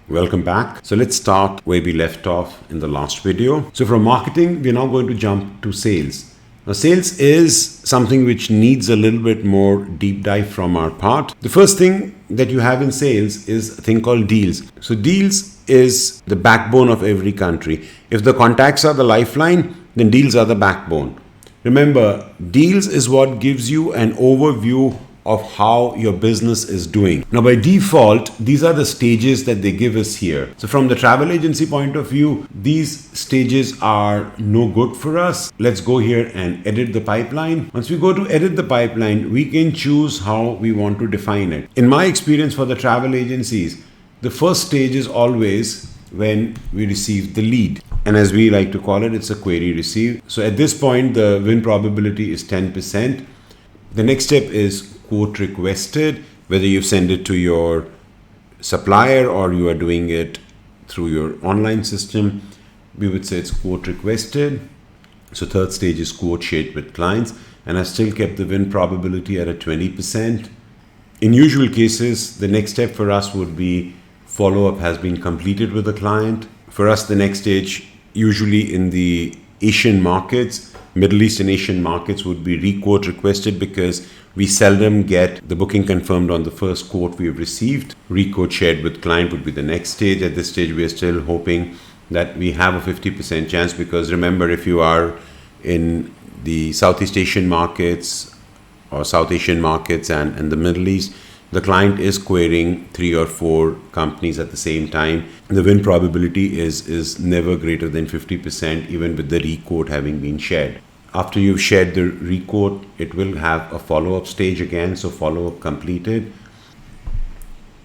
Welcome back. So let's start where we left off in the last video. So from marketing, we're now going to jump to sales. Now sales is something which needs a little bit more deep dive from our part. The first thing that you have in sales is a thing called deals. So deals is the backbone of every country. If the contacts are the lifeline, then deals are the backbone. Remember, deals is what gives you an overview of how your business is doing. Now, by default, these are the stages that they give us here. So from the travel agency point of view, these stages are no good for us. Let's go here and edit the pipeline. Once we go to edit the pipeline, we can choose how we want to define it. In my experience for the travel agencies, the first stage is always when we receive the lead. And as we like to call it, it's a query received. So at this point, the win probability is 10%. The next step is quote requested, whether you send it to your supplier or you are doing it through your online system. We would say it's quote requested. So third stage is quote shared with clients, and I've still kept the win probability at a 20%. In usual cases, the next step for us would be follow-up has been completed with the client. For us, the next stage, usually in the Asian markets, Middle East and Asian markets, would be re-quote requested because we seldom get the booking confirmed on the first quote we've received. Re-quote shared with client would be the next stage. At this stage, we are still hoping that we have a 50% chance, because remember, if you are in the Southeast Asian markets or South Asian markets and the Middle East, the client is querying 3 or 4 companies at the same time. The win probability is never greater than 50%, even with the re-quote having been shared. After you've shared the re-quote, it will have a follow-up stage again. So follow-up completed.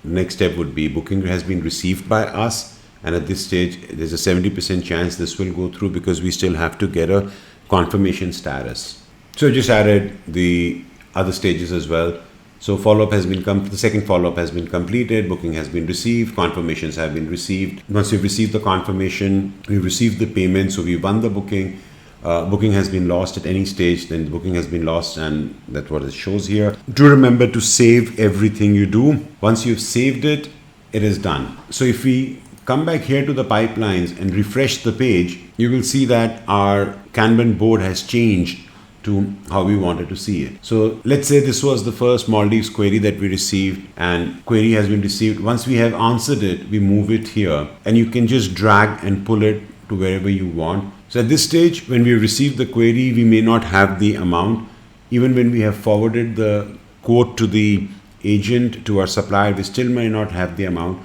The next step would be booking has been received by us. And at this stage, there's a 70% chance this will go through because we still have to get a confirmation status. So just added the other stages as well. So follow-up has been the second follow-up has been completed, booking has been received, confirmations have been received. Once we've received the confirmation, we've received the payment, so we've won the booking. Booking has been lost at any stage, then the booking has been lost, and that's what it shows here. Do remember to save everything you do. Once you've saved it, it is done. So if we come back here to the pipelines and refresh the page, you will see that our Kanban board has changed to how we wanted to see it. So let's say this was the first Maldives query that we received, and query has been received. Once we have answered it, we move it here, and you can just drag and pull it to wherever you want. So at this stage, when we receive the query, we may not have the amount. Even when we have forwarded the quote to the agent, to our supplier, we still may not have the amount.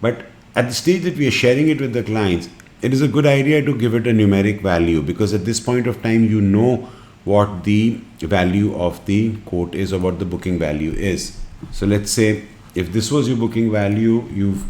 But at the stage that we are sharing it with the clients, it is a good idea to give it a numeric value, because at this point of time, you know what the value of the quote is or what the booking value is. So let's say if this was your booking value, you've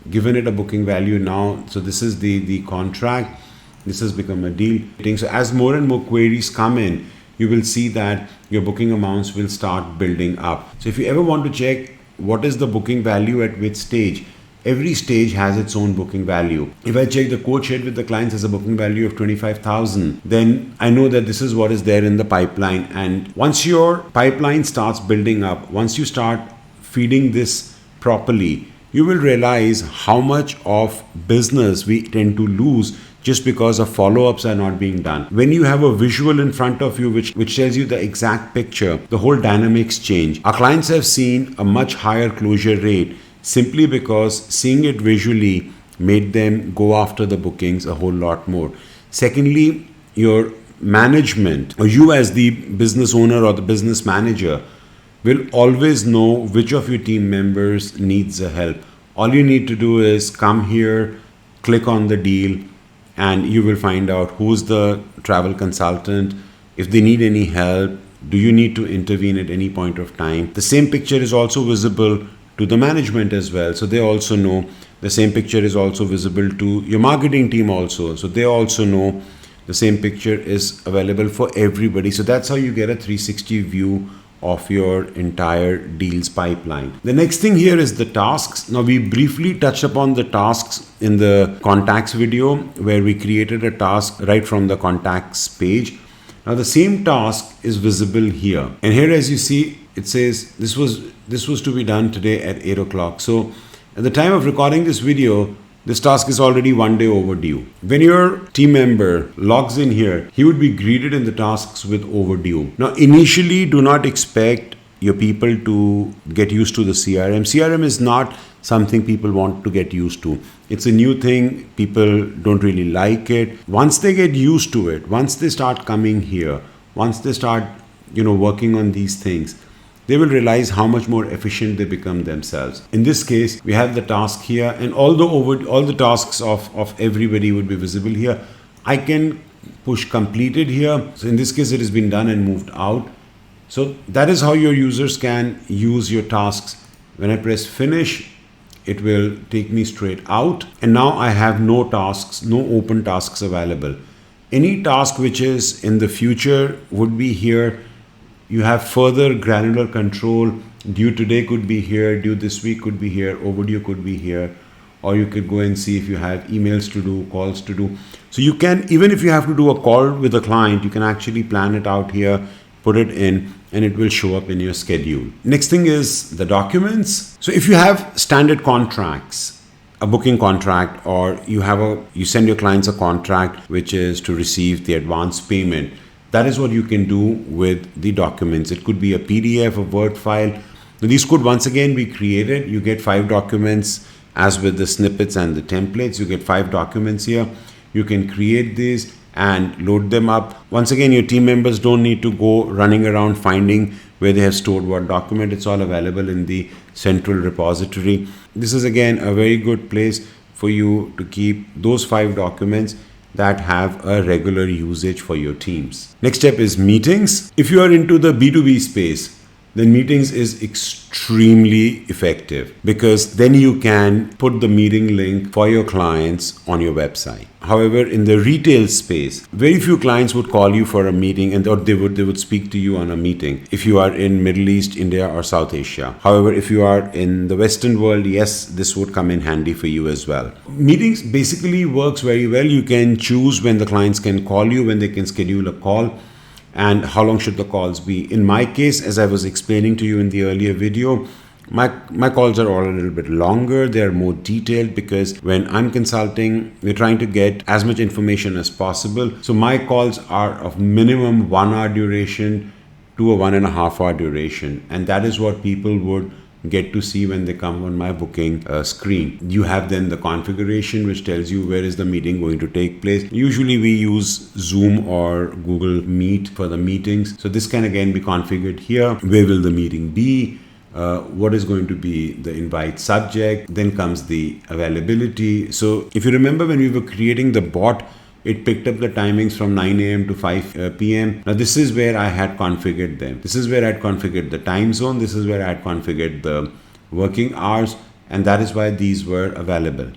given it a booking value now. So this is the contract. This has become a deal. So as more and more queries come in, you will see that your booking amounts will start building up. So if you ever want to check what is the booking value at which stage, every stage has its own booking value. If I check the quote shared with the clients as a booking value of 25,000, then I know that this is what is there in the pipeline. And once your pipeline starts building up, once you start feeding this properly, you will realize how much of business we tend to lose just because of follow-ups are not being done. When you have a visual in front of you which tells you the exact picture, the whole dynamics change. Our clients have seen a much higher closure rate simply because seeing it visually made them go after the bookings a whole lot more. Secondly, your management, or you as the business owner or the business manager, will always know which of your team members needs the help. All you need to do is come here, click on the deal, and you will find out who's the travel consultant, if they need any help, do you need to intervene at any point of time. The same picture is also visible to the management as well. So they also know. The same picture is also visible to your marketing team also. So they also know. The same picture is available for everybody. So that's how you get a 360 view of your entire deals pipeline. The next thing here is the tasks. Now we briefly touched upon the tasks in the contacts video where we created a task right from the contacts page. Now the same task is visible here. And here as you see, it says this was to be done today at 8 o'clock. So At the time of recording this video, this task is already 1 day overdue. When your team member logs in here, he would be greeted in the tasks with overdue. Now, initially, do not expect your people to get used to the CRM. CRM is not something people want to get used to. It's a new thing. People don't really like it. Once they get used to it, once they start coming here, once they start, working on these things, they will realize how much more efficient they become themselves. In this case, we have the task here, and all the tasks of everybody would be visible here. I can push completed here. So in this case, it has been done and moved out. So that is how your users can use your tasks. When I press finish, it will take me straight out. And now I have no tasks, no open tasks available. Any task which is in the future would be here. You have further granular control. Due today could be here, due this week could be here, overdue could be here, or you could go and see if you have emails to do, calls to do. So you can, even if you have to do a call with a client, you can actually plan it out here, put it in, and it will show up in your schedule. Next thing is the documents. So if you have standard contracts, a booking contract, or you send your clients a contract which is to receive the advance payment, that is what you can do with the documents. It could be a PDF, a Word file. Now, these could once again be created. You get 5 documents, as with the snippets and the templates. You get 5 documents here. You can create these and load them up. Once again, your team members don't need to go running around finding where they have stored what document. It's all available in the central repository. This is again a very good place for you to keep those 5 documents that have a regular usage for your teams. Next step is meetings. If you are into the B2B space, then meetings is extremely effective, because then you can put the meeting link for your clients on your website. However, in the retail space, very few clients would call you for a meeting, and or they would speak to you on a meeting if you are in Middle East, India, or South Asia. However, if you are in the Western world, yes, this would come in handy for you as well. Meetings basically works very well. You can choose when the clients can call you, when they can schedule a call, and how long should the calls be. In my case, as I was explaining to you in the earlier video, my calls are all a little bit longer. They're more detailed, because when I'm consulting, we're trying to get as much information as possible. So my calls are of minimum 1 hour duration to a 1.5 hour duration. And that is what people would get to see when they come on my booking screen. You have then the configuration which tells you where is the meeting going to take place. Usually we use Zoom or Google Meet for the meetings. So this can again be configured here. Where will the meeting be? What is going to be the invite subject? Then comes the availability. So if you remember, when we were creating the bot, it picked up the timings from 9 a.m. to 5 p.m. Now this is where I had configured them. This is where I had configured the time zone. This is where I had configured the working hours. And that is why these were available.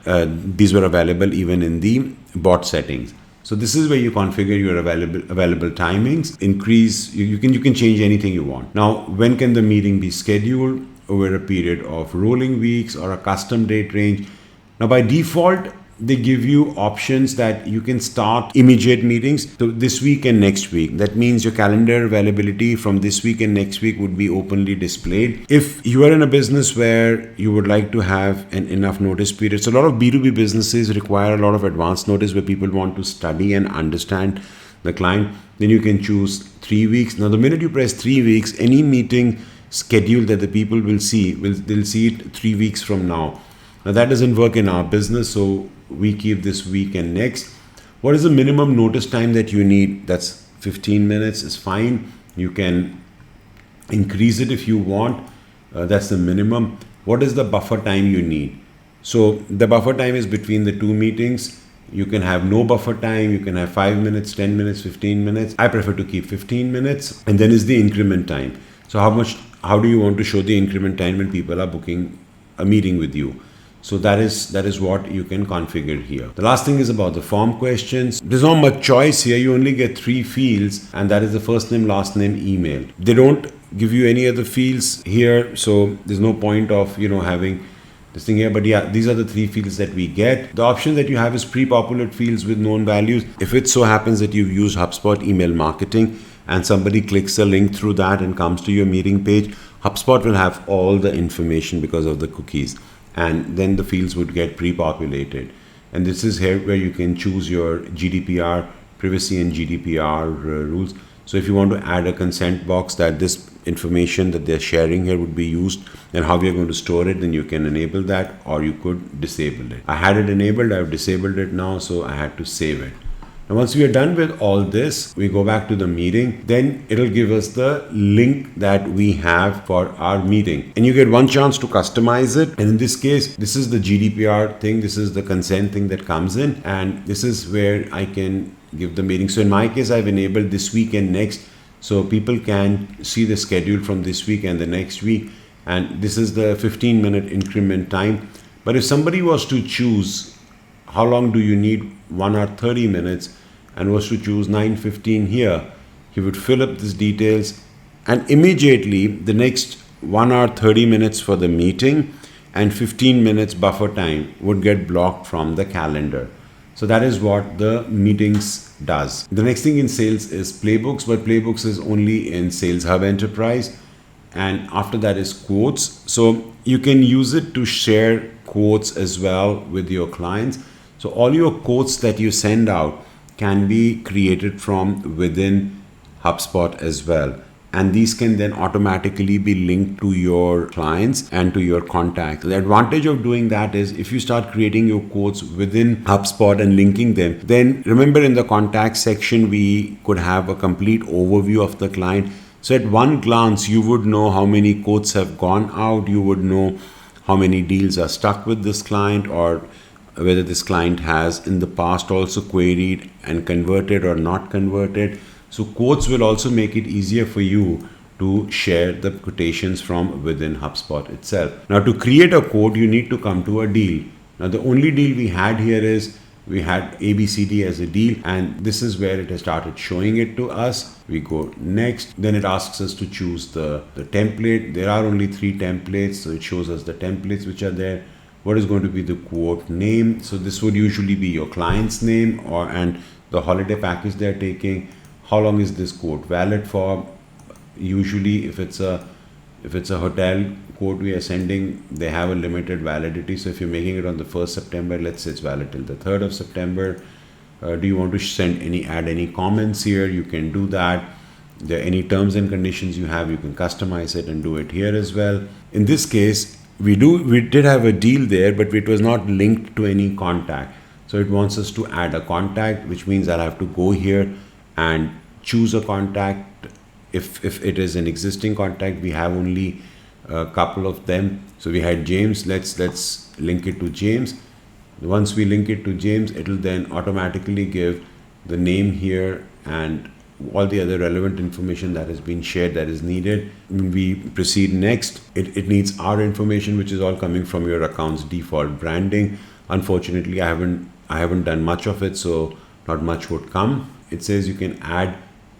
These were available even in the bot settings. So this is where you configure your available timings. Increase, you can change anything you want. Now, when can the meeting be scheduled? Over a period of rolling weeks or a custom date range. Now by default, they give you options that you can start immediate meetings. So this week and next week. That means your calendar availability from this week and next week would be openly displayed. If you are in a business where you would like to have an enough notice period, so a lot of B2B businesses require a lot of advance notice where people want to study and understand the client, then you can choose 3 weeks. Now, the minute you press 3 weeks, any meeting schedule that the people will see, they'll see it 3 weeks from now. Now, that doesn't work in our business, so we keep this week and next. What is the minimum notice time that you need? That's 15 minutes is fine. You can increase it if you want. That's the minimum. What is the buffer time you need? So the buffer time is between the 2 meetings. You can have no buffer time. You can have 5 minutes, 10 minutes, 15 minutes. I prefer to keep 15 minutes. And then is the increment time. So how do you want to show the increment time when people are booking a meeting with you? So that is what you can configure here. The last thing is about the form questions. There's not much choice here. You only get 3 fields, and that is the first name, last name, email. They don't give you any other fields here, so there's no point of having this thing here. But yeah, these are the 3 fields that we get. The option that you have is pre-populated fields with known values. If it so happens that you've used HubSpot email marketing and somebody clicks a link through that and comes to your meeting page, HubSpot will have all the information because of the cookies. and then the fields would get pre-populated. And this is here where you can choose your GDPR, privacy and GDPR rules. So if you want to add a consent box that this information that they're sharing here would be used and how we are going to store it, then you can enable that, or you could disable it. I had it enabled, I've disabled it now, so I had to save it. Now once we are done with all this, we go back to the meeting, then it'll give us the link that we have for our meeting. And you get one chance to customize it. And in this case, this is the GDPR thing, this is the consent thing that comes in, and this is where I can give the meeting. So in my case, I've enabled this week and next, so people can see the schedule from this week and the next week. And this is the 15-minute increment time. But if somebody was to choose how long do you need, 1 hour 30 minutes, and was to choose 9:15 here, he would fill up these details, and immediately the next 1 hour 30 minutes for the meeting and 15 minutes buffer time would get blocked from the calendar. So that is what the meetings does. The next thing in sales is playbooks, but playbooks is only in Sales Hub Enterprise, and after that is quotes. So you can use it to share quotes as well with your clients. So all your quotes that you send out can be created from within HubSpot as well. And these can then automatically be linked to your clients and to your contacts. The advantage of doing that is if you start creating your quotes within HubSpot and linking them, then remember in the contact section, we could have a complete overview of the client. So at one glance, you would know how many quotes have gone out. You would know how many deals are stuck with this client, or whether this client has in the past also queried and converted or not converted. So quotes will also make it easier for you to share the quotations from within HubSpot itself. Now to create a quote, you need to come to a deal. Now the only deal we had here is we had ABCD as a deal, and this is where it has started showing it to us. We go next, then it asks us to choose the template. There are only 3 templates, so it shows us the templates which are there. What is going to be the quote name? So this would usually be your client's name and the holiday package they're taking. How long is this quote valid for? Usually if it's a hotel quote we are sending, they have a limited validity. So if you're making it on the 1st September, let's say it's valid till the 3rd of September. Do you want to add any comments here? You can do that. There are any terms and conditions you have, you can customize it and do it here as well. In this case, we did have a deal there, but it was not linked to any contact. So it wants us to add a contact, which means I'll have to go here and choose a contact. If it is an existing contact, we have only a couple of them. So we had James. Let's link it to James. Once we link it to James, it'll then automatically give the name here and all the other relevant information that has been shared that is needed. When we proceed next, it needs our information, which is all coming from your account's default branding. Unfortunately, I haven't done much of it, so not much would come. It says you can add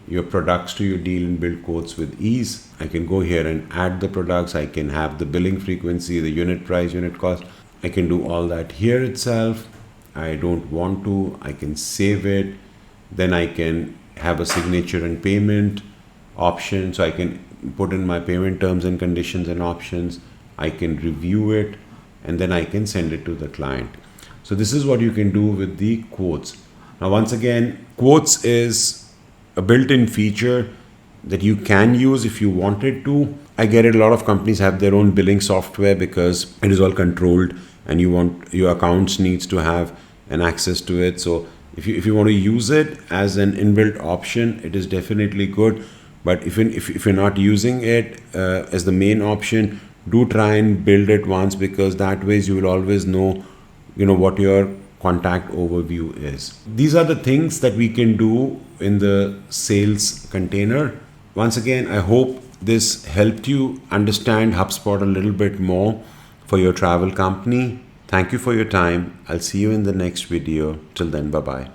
your products to your deal and build quotes with ease. I can go here and add the products. I can have the billing frequency, the unit price, unit cost. I can do all that here itself. I don't want to. I can save it. Then I can have a signature and payment option. So I can put in my payment terms and conditions and options. I can review it, and then I can send it to the client. So this is what you can do with the quotes. Now, once again, quotes is a built-in feature that you can use if you wanted to. I get it, a lot of companies have their own billing software because it is all controlled and your accounts needs to have an access to it. So if you want to use it as an inbuilt option, it is definitely good. But if you're not using it as the main option, do try and build it once, because that way you will always know what your contact overview is. These are the things that we can do in the sales container. Once again, I hope this helped you understand HubSpot a little bit more for your travel company. Thank you for your time. I'll see you in the next video. Till then, bye-bye.